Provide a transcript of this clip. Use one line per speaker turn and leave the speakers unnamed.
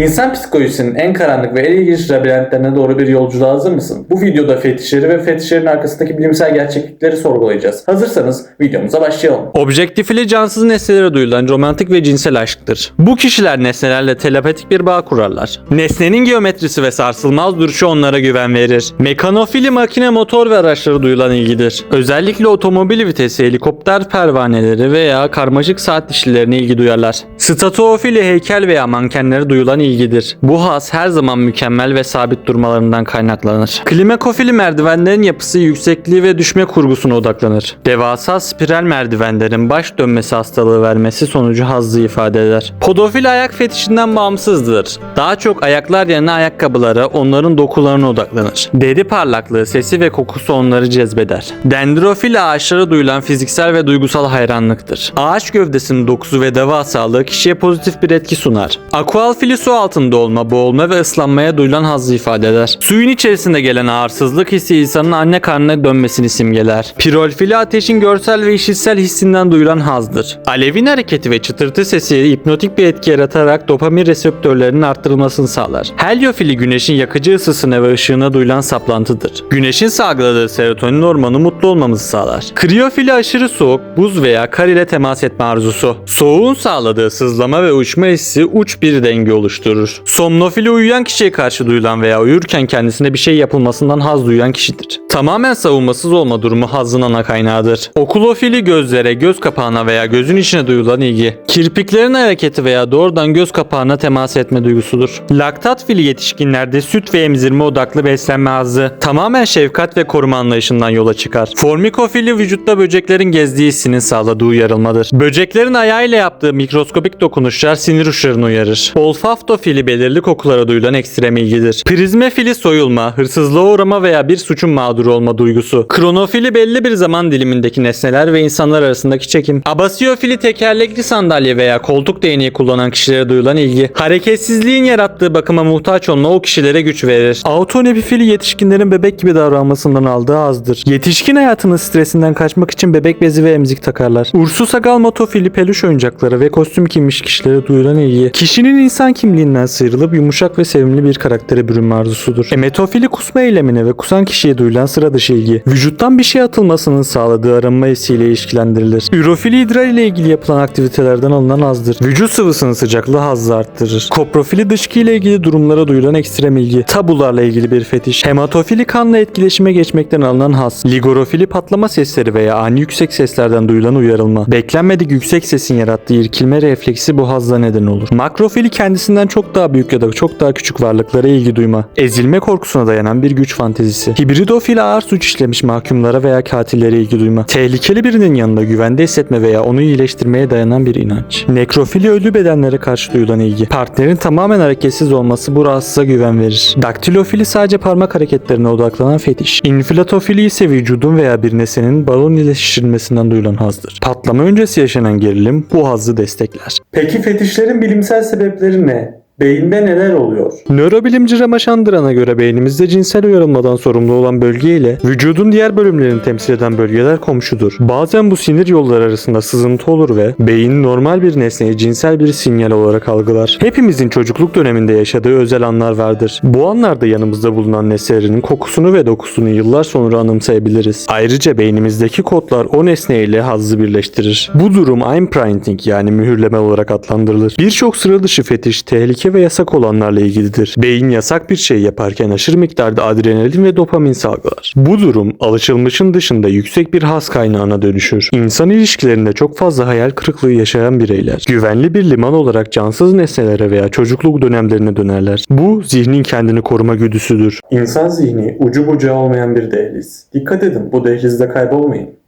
İnsan psikolojisinin en karanlık ve en ilginç labirentlerine doğru bir yolculuğa hazır mısın? Bu videoda fetişleri ve fetişlerin arkasındaki bilimsel gerçeklikleri sorgulayacağız. Hazırsanız videomuza başlayalım.
Objektifli cansız nesnelere duyulan romantik ve cinsel aşktır. Bu kişiler nesnelerle telepatik bir bağ kurarlar. Nesnenin geometrisi ve sarsılmaz duruşu onlara güven verir. Mekanofili makine, motor ve araçlara duyulan ilgidir. Özellikle otomobil vitesi, helikopter pervaneleri veya karmaşık saat dişlilerine ilgi duyarlar. Statoofili heykel veya mankenlere duyulan ilgidir. Bu has her zaman mükemmel ve sabit durmalarından kaynaklanır. Klimakofili merdivenlerin yapısı, yüksekliği ve düşme kurgusuna odaklanır. Devasa spiral merdivenlerin baş dönmesi hastalığı vermesi sonucu hazzı ifade eder. Podofili ayak fetişinden bağımsızdır. Daha çok ayaklar yerine ayakkabılara, onların dokularına odaklanır. Deri parlaklığı, sesi ve kokusu onları cezbeder. Dendrofili ağaçlara duyulan fiziksel ve duygusal hayranlıktır. Ağaç gövdesinin dokusu ve devasalığı kişiye pozitif bir etki sunar. Aqualfili su altında olma, boğulma ve ıslanmaya duyulan hazzı ifade eder. Suyun içerisinde gelen ağırsızlık hissi insanın anne karnına dönmesini simgeler. Pirolfili ateşin görsel ve işitsel hissinden duyulan hazdır. Alevin hareketi ve çıtırtı sesi hipnotik bir etki yaratarak dopamin reseptörlerinin arttırılmasını sağlar. Heliofili güneşin yakıcı ısısına ve ışığına duyulan saplantıdır. Güneşin salgıladığı serotonin hormonu mutlu olmamızı sağlar. Kriyofili aşırı soğuk, buz veya kar ile temas etme arzusu. Soğuğun sağladığı sızlama ve uçma hissi uç bir denge oluşturur. Somnofili uyuyan kişiye karşı duyulan veya uyurken kendisine bir şey yapılmasından haz duyan kişidir. Tamamen savunmasız olma durumu hazzın ana kaynağıdır. Okulofili gözlere, göz kapağına veya gözün içine duyulan ilgi. Kirpiklerin hareketi veya doğrudan göz kapağına temas etme duygusudur. Laktatfili yetişkinlerde süt ve emzirme odaklı beslenme hazzı tamamen şefkat ve koruma anlayışından yola çıkar. Formikofili vücutta böceklerin gezdiği hissinin sağladığı uyarılmadır. Böceklerin ayağıyla yaptığı mikroskopik dokunuşlar sinir uçlarını uyarır. Olfaktofili belirli kokulara duyulan ekstrem ilgidir. Prizmefili soyulma, hırsızlığa uğrama veya bir suçun mağduru olma duygusu. Kronofili belli bir zaman dilimindeki nesneler ve insanlar arasındaki çekim. Abasiyofili tekerlekli sandalye veya koltuk değneği kullanan kişilere duyulan ilgi. Hareketsizliğin yarattığı bakıma muhtaç olma o kişilere güç verir. Autonebifili yetişkinlerin bebek gibi davranmasından aldığı azdır. Yetişkin hayatının stresinden kaçmak için bebek bezi ve emzik takarlar. Ursusagalmatofili peluş oyuncakları ve kostüm giymiş kişilere duyulan ilgi. Kişinin insan kimliğinden sıyrılıp yumuşak ve sevimli bir karaktere bürünme arzusudur. Emetofili kusma eylemine ve kusan kişiye duyulan sıra dışı ilgi. Vücuttan bir şey atılmasının sağladığı arınma hissiyle ilişkilendirilir. Ürofili idrar ile ilgili yapılan aktivitelerden alınan hazdır. Vücut sıvısının sıcaklığı hazzı arttırır. Koprofili dışkı ile ilgili durumlara duyulan ekstrem ilgi. Tabularla ilgili bir fetiş. Hematofili kanla etkileşime geçmekten alınan haz. Ligorofili patlama sesleri veya ani yüksek seslerden duyulan uyarılma. Beklenmedik yüksek sesin yarattığı irkilme refleksi bu hazla neden olur. Makrofili kendisinden çok daha büyük ya da çok daha küçük varlıklara ilgi duyma. Ezilme korkusuna dayanan bir güç fantezisi. Hibridofili ağır suç işlemiş mahkumlara veya katillere ilgi duyma. Tehlikeli birinin yanında güvende hissetme veya onu iyileştirmeye dayanan bir inanç. Nekrofili ölü bedenlere karşı duyulan ilgi. Partnerin tamamen hareketsiz olması bu rahatsıza güven verir. Daktilofili sadece parmak hareketlerine odaklanan fetiş. İnflatofili ise vücudun veya bir nesnenin balon ile şişirilmesinden duyulan hazdır. Patlama öncesi yaşanan gerilim bu hazzı destekler.
Peki fetişlerin bilimsel sebepleri ne? Beyinde neler oluyor?
Nörobilimci Ramachandran'a göre beynimizde cinsel uyarılmadan sorumlu olan bölge ile vücudun diğer bölümlerini temsil eden bölgeler komşudur. Bazen bu sinir yolları arasında sızıntı olur ve beyin normal bir nesneyi cinsel bir sinyal olarak algılar. Hepimizin çocukluk döneminde yaşadığı özel anlar vardır. Bu anlarda yanımızda bulunan nesnelerin kokusunu ve dokusunu yıllar sonra anımsayabiliriz. Ayrıca beynimizdeki kodlar o nesne ile hazzı birleştirir. Bu durum imprinting yani mühürleme olarak adlandırılır. Birçok sıra dışı fetiş, tehlike ve yasak olanlarla ilgilidir. Beyin yasak bir şey yaparken aşırı miktarda adrenalin ve dopamin salgılar. Bu durum alışılmışın dışında yüksek bir haz kaynağına dönüşür. İnsan ilişkilerinde çok fazla hayal kırıklığı yaşayan bireyler güvenli bir liman olarak cansız nesnelere veya çocukluk dönemlerine dönerler. Bu zihnin kendini koruma güdüsüdür.
İnsan zihni ucu bucağı olmayan bir dehliz. Dikkat edin, bu dehlizde kaybolmayın.